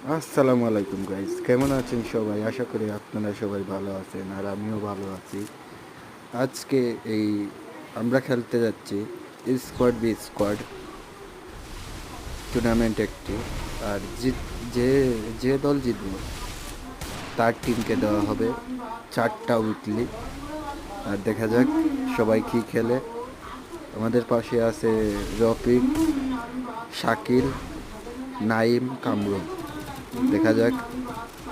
আসসালামু আলাইকুম গাইস, কেমন আছেন সবাই? আশা করি আপনারা সবাই ভালো আছেন আর আমিও ভালো আছি। আজকে এই আমরা খেলতে যাচ্ছি স্কোয়াড বি স্কোয়াড টুর্নামেন্ট একটি। আর যে যে দল জিতবে তার টিমকে দেওয়া হবে 4টা উইকলি। আর দেখা যাক সবাই কি খেলে। আমাদের পাশে আছে রফিক, শাকিল, নাইম, কামরুন। দেখা যাক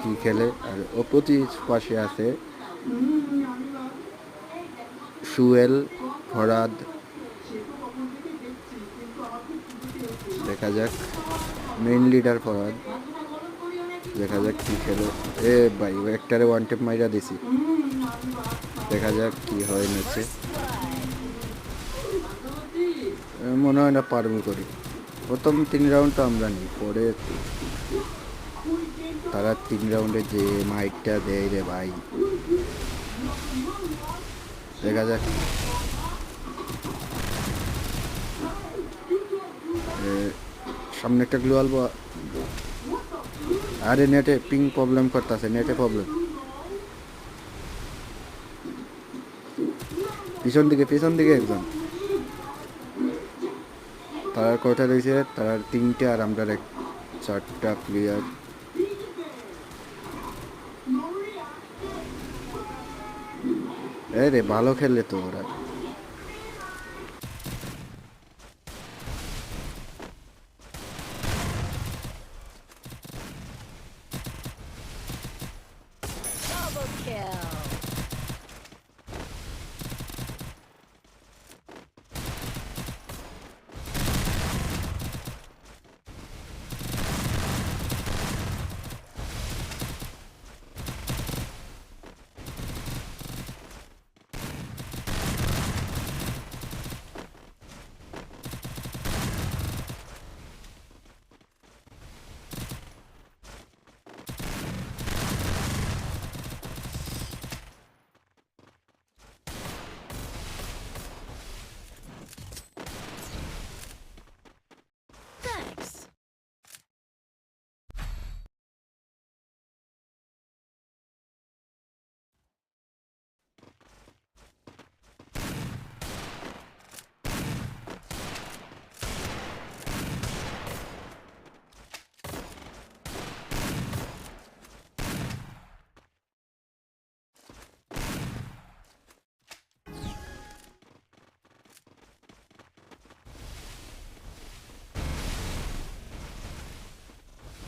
কি খেলে। আর অপোজিট পাশে আছে সুয়েল, ফরাদ। দেখা যাক, মেইন লিডার ফরাদ। দেখা যাক কি খেলে। এ ভাই, একটারে ওয়ান টেপ মাইরা দিছি। দেখা যাক কি হয় ম্যাচে। মনে হয় না পারবো করি। প্রথম 3 রাউন্ড তো আমরা নিই, পরে তারা 3 রাউন্ডে যে মাইকটা দেয় রে ভাই। দেখা যাক। সামনে একটা গ্লোয়াল। আরে নেটে পিং প্রবলেম করতেছে, নেটে প্রবলেম। পিছন দিকে একজন। তার কয়টা রয়েছে? তার 3টে আর আমরা 4টা প্লেয়ার। রে ভালো খেললে তো ওরা।